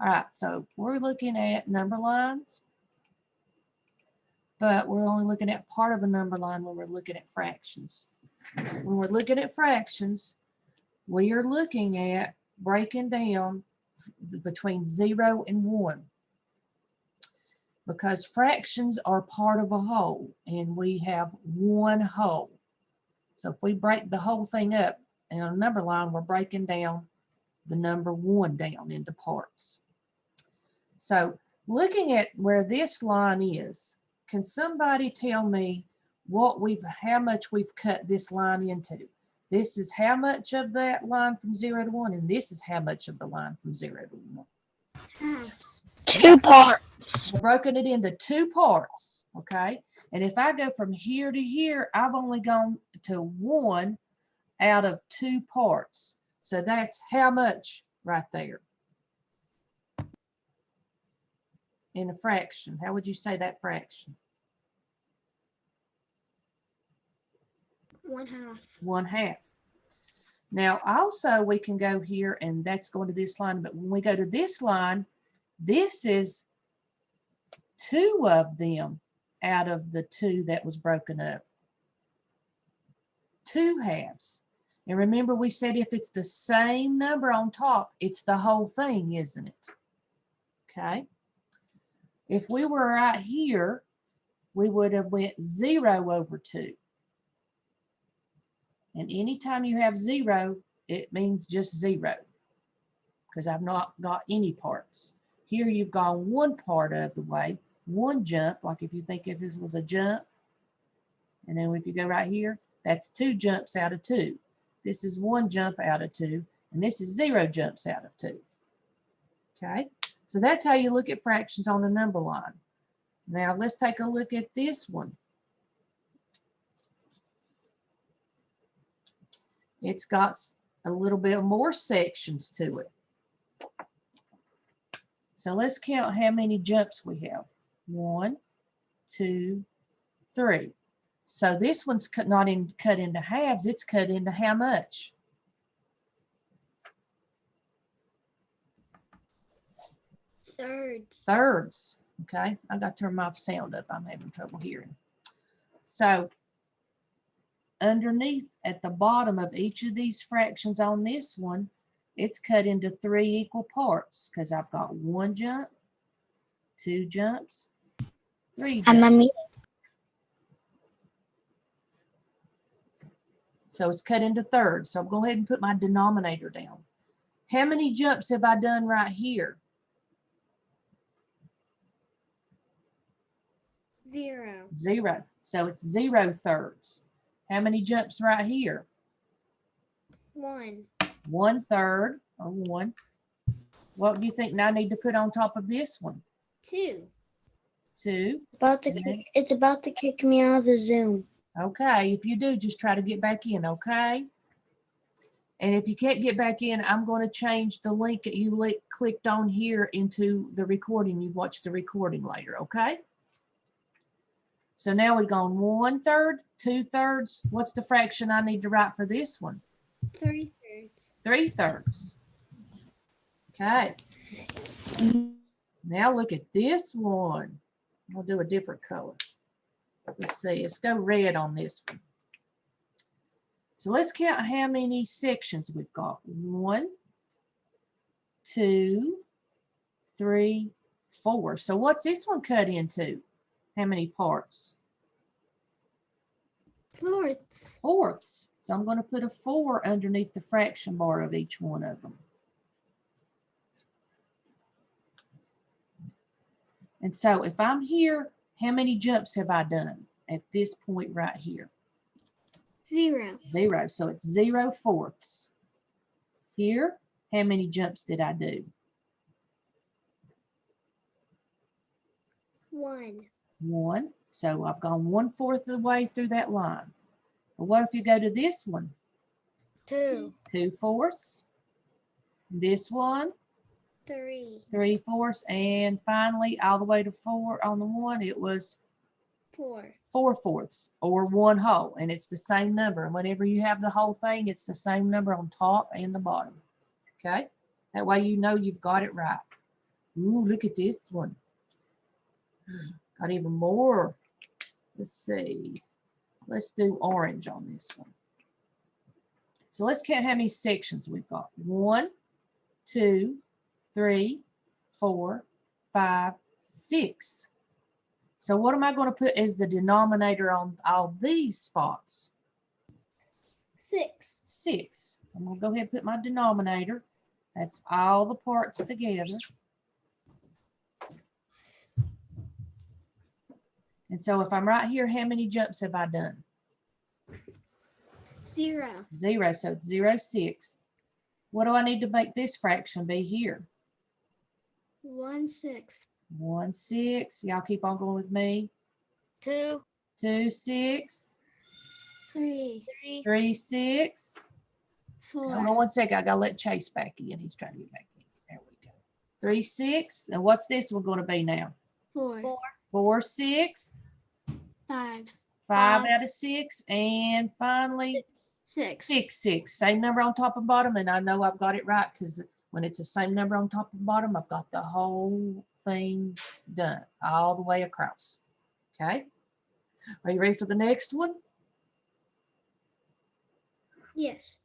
All right, so we're looking at number lines, but we're only looking at part of a number line when we're looking at fractions. When we're looking at fractions, we are looking at breaking down between 0 and 1. Because fractions are part of a whole, and we have one whole. So if we break the whole thing up in a number line, we're breaking down the number 1 down into parts. So looking at where this line is, can somebody tell me how much we've cut this line into? This is how much of that line from 0 to 1, and this is how much of the line from 0 to 1. 2 parts. I've broken it into 2 parts, okay? And if I go from here to here, I've only gone to 1 out of 2 parts. So that's how much right there? In a fraction, how would you say that fraction? 1/2. 1/2. Now also we can go here, and that's going to this line, but when we go to this line, this is 2 of them out of the 2 that was broken up. 2 halves. And remember, we said if it's the same number on top, it's the whole thing, isn't it? Okay. If we were right here, we would have went 0 over 2. And anytime you have 0, it means just 0, because I've not got any parts. Here you've gone 1 part of the way, 1 jump, like if you think if this was a jump, and then if you go right here, that's 2 jumps out of 2. This is 1 jump out of 2, and this is 0 jumps out of 2. Okay, so that's how you look at fractions on a number line. Now let's take a look at this one. It's got a little bit more sections to it. So let's count how many jumps we have. 1, 2, 3. So this one's cut into halves, it's cut into how much? Thirds. Thirds. Okay, I got to turn my sound up. I'm having trouble hearing. So underneath at the bottom of each of these fractions on this one, it's cut into 3 equal parts, because I've got 1 jump, 2 jumps, 3 jumps. So it's cut into thirds. So I'll go ahead and put my denominator down. How many jumps have I done right here? 0. 0. So it's 0 thirds. How many jumps right here? 1. 1/3 or 1. What do you think I need to put on top of this one? 2. 2. It's about to kick me out of the Zoom. Okay, if you do, just try to get back in, okay? And if you can't get back in, I'm going to change the link that you clicked on here into the recording. You watch the recording later, okay? So now we've gone 1/3, 2/3. What's the fraction I need to write for this one? 3/3. 3/3. Okay. Now look at this one. I'll do a different color. Let's see. Let's go red on this one. So let's count how many sections we've got. 1, 2, 3, 4. So what's this one cut into? How many parts? Fourths. Fourths. So I'm going to put a 4 underneath the fraction bar of each one of them. And so if I'm here, how many jumps have I done at this point right here? 0. 0. So it's 0 fourths. Here, how many jumps did I do? 1. 1. So I've gone 1/4 of the way through that line. But what if you go to this one? 2. 2/4. This one? 3. 3/4. And finally, all the way to 4 on the one, it was 4. 4/4 or 1 whole. And it's the same number. And whenever you have the whole thing, it's the same number on top and the bottom. Okay? That way you know you've got it right. Ooh, look at this one. Got even more. Let's see. Let's do orange on this one. So let's count how many sections we've got. 1, 2, 3, 4, 5, 6. So what am I going to put as the denominator on all these spots? 6. 6. I'm going to go ahead and put my denominator. That's all the parts together. And so if I'm right here, how many jumps have I done? 0. 0. So it's 0, 6. What do I need to make this fraction be here? 1/6. 1, 6. Y'all keep on going with me. 2. 2, 6. 3. 3, 6. 4. Hold on 1 second. I got to let Chase back in. He's trying to get back in. There we go. 3, 6. And what's this one going to be now? 4. 4, 6. 5. 5 out of 6. And finally, 6. 6, 6. Same number on top and bottom. And I know I've got it right because when it's the same number on top and bottom, I've got the whole thing done all the way across. Okay. Are you ready for the next one? Yes.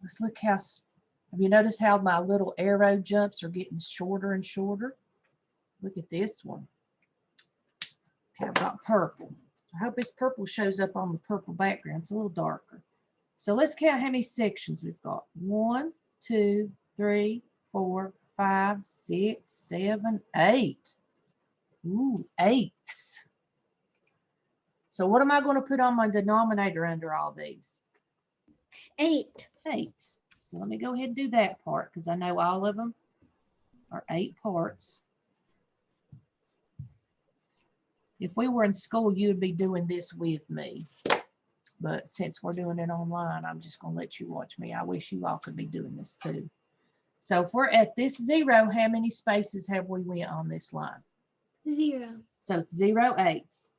Let's look how, have you noticed how my little arrow jumps are getting shorter and shorter? Look at this one. Okay, I've got purple. I hope this purple shows up on the purple background. It's a little darker. So let's count how many sections we've got. 1, 2, 3, 4, 5, 6, 7, 8. Ooh, 8s. So what am I going to put on my denominator under all these? 8. 8. So let me go ahead and do that part because I know all of them are 8 parts. If we were in school, you would be doing this with me. But since we're doing it online, I'm just going to let you watch me. I wish you all could be doing this too. So if we're at this 0, how many spaces have we went on this line? 0. So it's 0, 8s.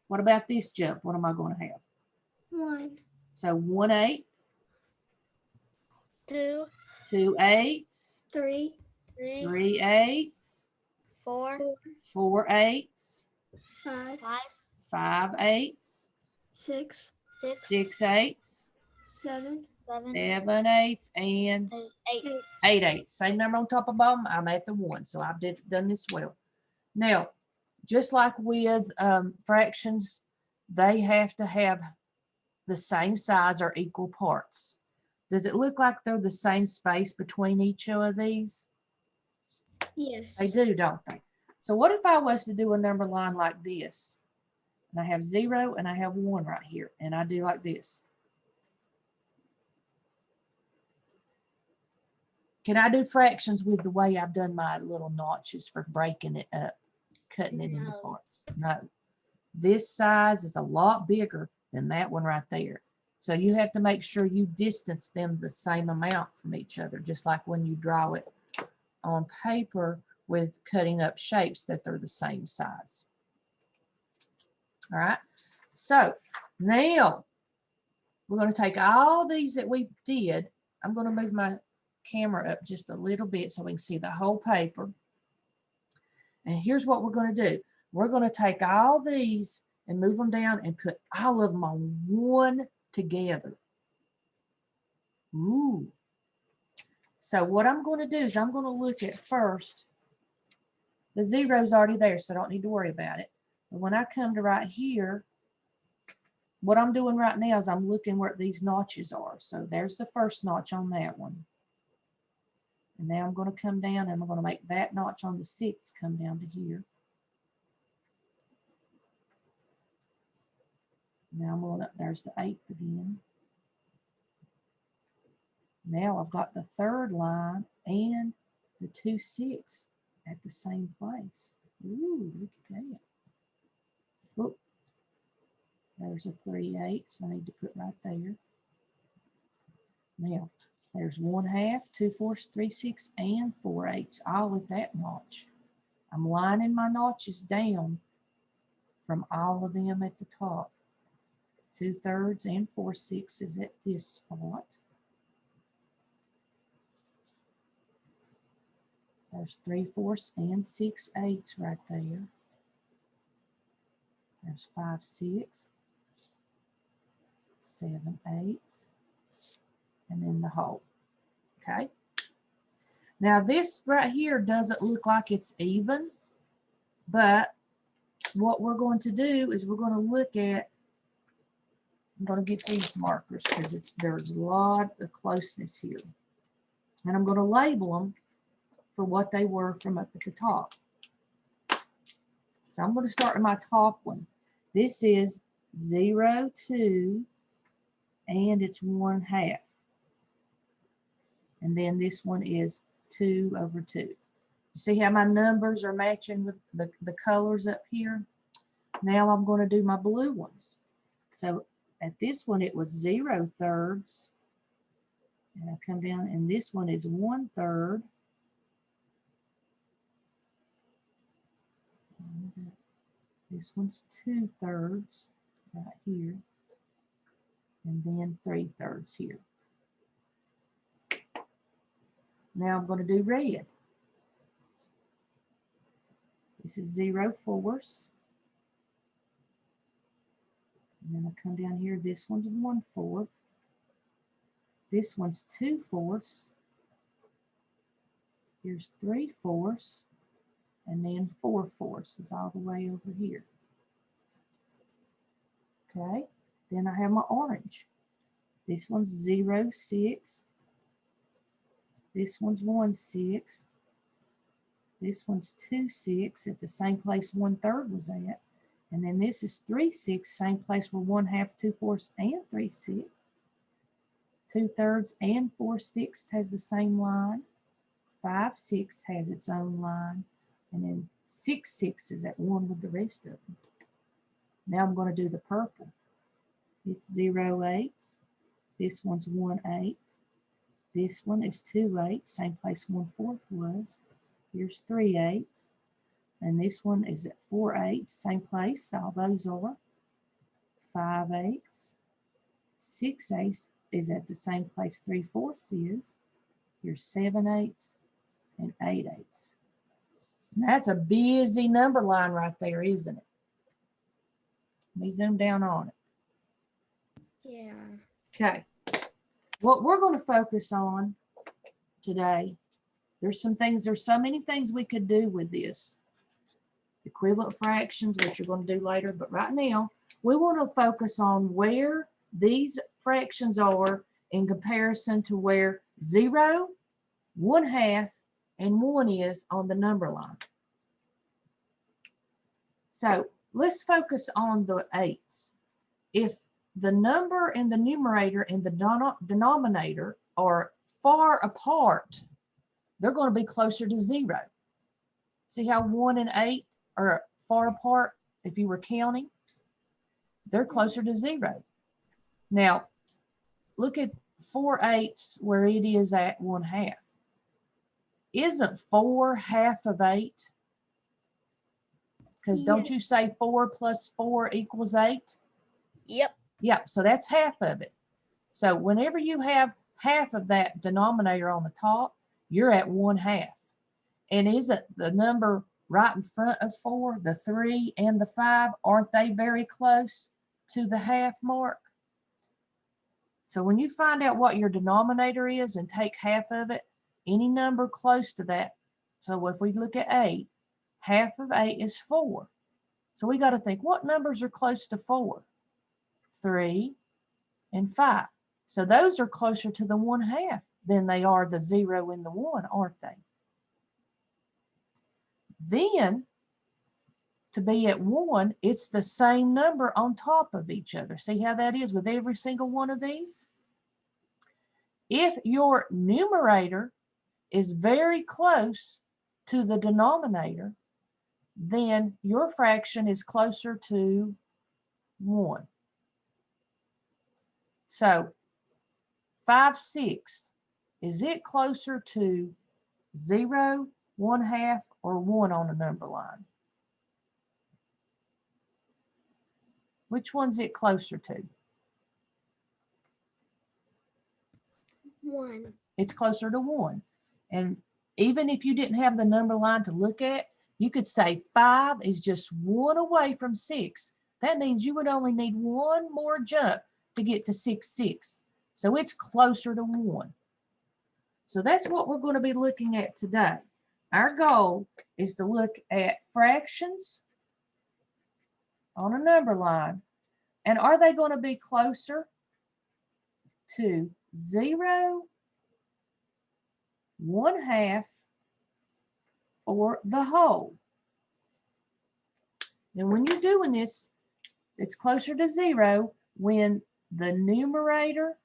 What about this jump? What am I going to have? 1. So 1 8, 2. 2 8s, 3. 3 8s, 4. 4 8s, 5. 5 8s, 6. 6 8s, 7. 7 8s, and 8 8s. Same number on top of bottom. I'm at the 1, so I've done this well. Now, just like with fractions, they have to have the same size or equal parts. Does it look like they're the same space between each of these? Yes. They do, don't they? So what if I was to do a number line like this? And I have 0 and I have 1 right here, and I do like this. Can I do fractions with the way I've done my little notches for breaking it up, cutting it into No. parts? No. This size is a lot bigger than that one right there. So you have to make sure you distance them the same amount from each other, just like when you draw it on paper with cutting up shapes that they're the same size. All right. So now we're going to take all these that we did. I'm going to move my camera up just a little bit so we can see the whole paper. And here's what we're going to do. We're going to take all these and move them down and put all of them on one together. Ooh. So what I'm going to do is I'm going to look at first. The 0's already there, so I don't need to worry about it. But when I come to right here, what I'm doing right now is I'm looking where these notches are. So there's the first notch on that one. And now I'm going to come down and I'm going to make that notch on the 6th come down to here. Now I'm going up, there's the 8th again. Now I've got the 3rd line and the 2 6ths at the same place. Ooh, look at that. Oop. There's a 3 8ths I need to put right there. Now, there's 1/2, 2 4ths, 3 6ths, and 4 8ths, all at that notch. I'm lining my notches down from all of them at the top. 2/3 and 4 6ths at this spot. There's 3/4 and 6/8 right there. There's 5/6, 7/8, and then the whole. Okay. Now this right here doesn't look like it's even, but what we're going to do is we're going to look at, I'm going to get these markers because there's a lot of closeness here. And I'm going to label them for what they were from up at the top. So I'm going to start with my top one. This is 0, 2, and it's 1/2. And then this one is 2/2. You see how my numbers are matching with the colors up here? Now I'm going to do my blue ones. So at this one, it was 0/3. And I come down, and this one is 1/3. This one's 2/3 right here. And then 3/3 here. Now I'm going to do red. This is 0/4. And then I come down here, this one's 1/4. This one's 2/4. Here's 3/4. And then 4/4 is all the way over here. Okay, then I have my orange. This one's 0/6. This one's 1/6. This one's 2/6 at the same place 1/3 was at. And then this is 3/6, same place where 1/2, 2/4, and 3/6. 2/3 and 4/6 has the same line. 5/6 has its own line. And then 6/6 is at one with the rest of them. Now I'm going to do the purple. It's 0/8. This one's 1/8. This one is 2/8, same place 1/4 was. Here's 3/8. And this one is at 4/8, same place, all those are. 5/8. 6/8 is at the same place 3/4 is. Here's 7/8 and 8/8. That's a busy number line right there, isn't it? Let me zoom down on it. Yeah. Okay. What we're going to focus on today, there's so many things we could do with this. Equivalent fractions, which you're going to do later, but right now, we want to focus on where these fractions are in comparison to where 0, 1/2, and 1 is on the number line. So let's focus on the 8s. If the number in the numerator and the denominator are far apart, they're going to be closer to 0. See how 1 and 8 are far apart if you were counting? They're closer to 0. Now, look at 4/8 where it is at 1/2. Isn't 4 half of 8? Because don't you say 4 plus 4 equals 8? Yep. Yep, so that's half of it. So whenever you have half of that denominator on the top, you're at 1/2. And isn't the number right in front of 4, the 3 and the 5, aren't they very close to the half mark? So when you find out what your denominator is and take half of it, any number close to that. So if we look at 8, half of 8 is 4. So we got to think, what numbers are close to 4? 3 and 5. So those are closer to the 1/2 than they are the 0 and the 1, aren't they? Then, to be at 1, it's the same number on top of each other. See how that is with every single one of these? If your numerator is very close to the denominator, then your fraction is closer to 1. So 5/6, is it closer to 0, 1/2, or 1 on the number line? Which one's it closer to? 1. It's closer to 1. And Even if you didn't have the number line to look at, you could say 5 is just 1 away from 6. That means you would only need one more jump to get to 6/6. So it's closer to 1. So that's what we're going to be looking at today. Our goal is to look at fractions on a number line. And are they going to be closer to 0, 1/2, or the whole? And when you're doing this, it's closer to 0 when the numerator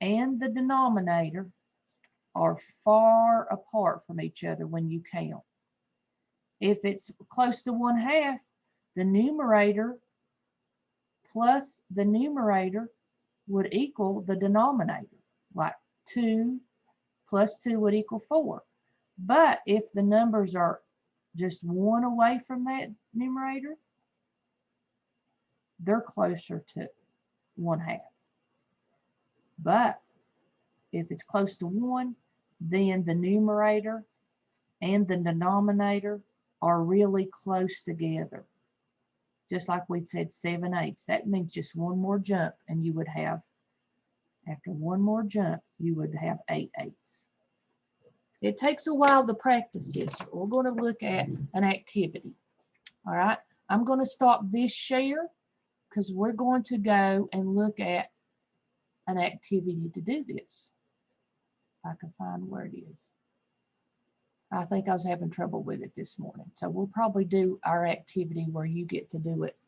and the denominator are far apart from each other when you count. If it's close to 1/2, the numerator plus the numerator would equal the denominator, like 2 plus 2 would equal 4. But if the numbers are just 1 away from that numerator, they're closer to 1/2. But if it's close to 1, then the numerator and the denominator are really close together. Just like we said 7/8. That means just one more jump, and you would have, after one more jump, you would have 8/8. It takes a while to practice this. We're going to look at an activity. All right. I'm going to stop this share because we're going to go and look at an activity to do this. If I can find where it is. I think I was having trouble with it this morning. So we'll probably do our activity where you get to do it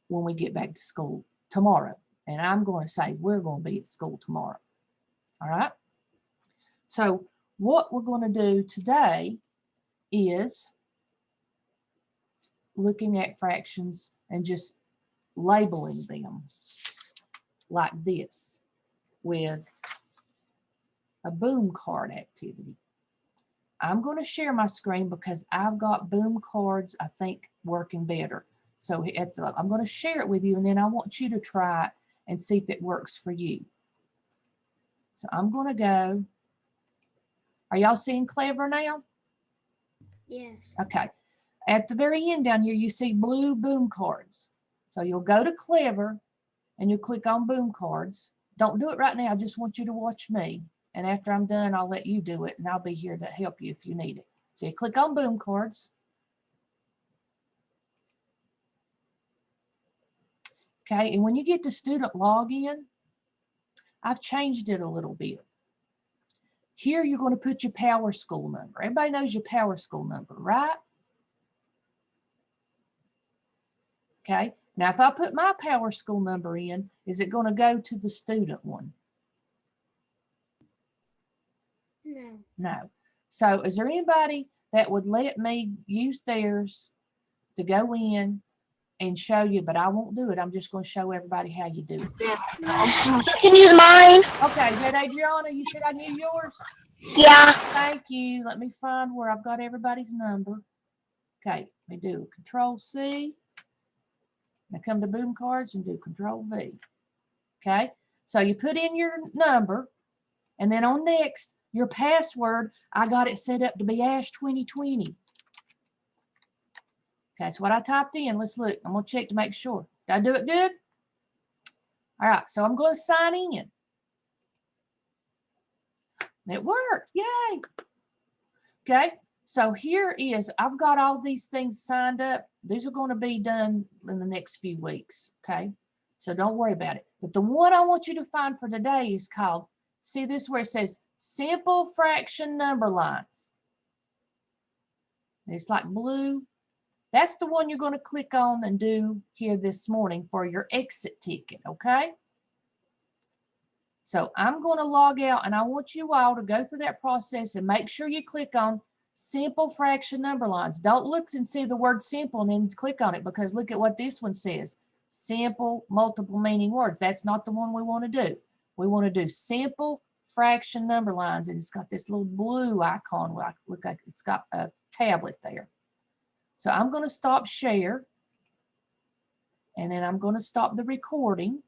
when we get back to school tomorrow. And I'm going to say we're going to be at school tomorrow. All right. So what we're going to do today is looking at fractions and just labeling them like this with a boom card activity. I'm going to share my screen because I've got boom cards, I think, working better. So I'm going to share it with you, and then I want you to try it and see if it works for you. So I'm going to go. Are y'all seeing Clever now? Yes. Okay. At the very end down here, you see blue boom cards. So you'll go to Clever, and you'll click on boom cards. Don't do it right now. I just want you to watch me. And after I'm done, I'll let you do it, and I'll be here to help you if you need it. So you click on boom cards. Okay, and when you get to student login, I've changed it a little bit. Here you're going to put your Power School number. Everybody knows your Power School number, right? Okay, now if I put my Power School number in, is it going to go to the student one? No. No. So is there anybody that would let me use theirs to go in and show you, but I won't do it. I'm just going to show everybody how you do it. You can use mine. Okay, is that Adriana? You said I knew yours? Yeah. Thank you. Let me find where I've got everybody's number. Okay, let me do Control-C. Now come to boom cards and do Control-V. Okay, so you put in your number, and then on next, your password, I got it set up to be Ash 2020. Okay, that's what I typed in. Let's look. I'm going to check to make sure. Did I do it good? All right, so I'm going to sign in. It worked. Yay. Okay, so here is, I've got all these things signed up. These are going to be done in the next few weeks. Okay, so don't worry about it. But the one I want you to find for today is called, see this where it says simple fraction number lines. It's like blue. That's the one you're going to click on and do here this morning for your exit ticket, okay? So I'm going to log out, and I want you all to go through that process and make sure you click on simple fraction number lines. Don't look and see the word simple and then click on it, because look at what this one says. Simple multiple meaning words. That's not the one we want to do. We want to do simple fraction number lines, and it's got this little blue icon. Look like it's got a tablet there. So I'm going to stop share, and then I'm going to stop the recording.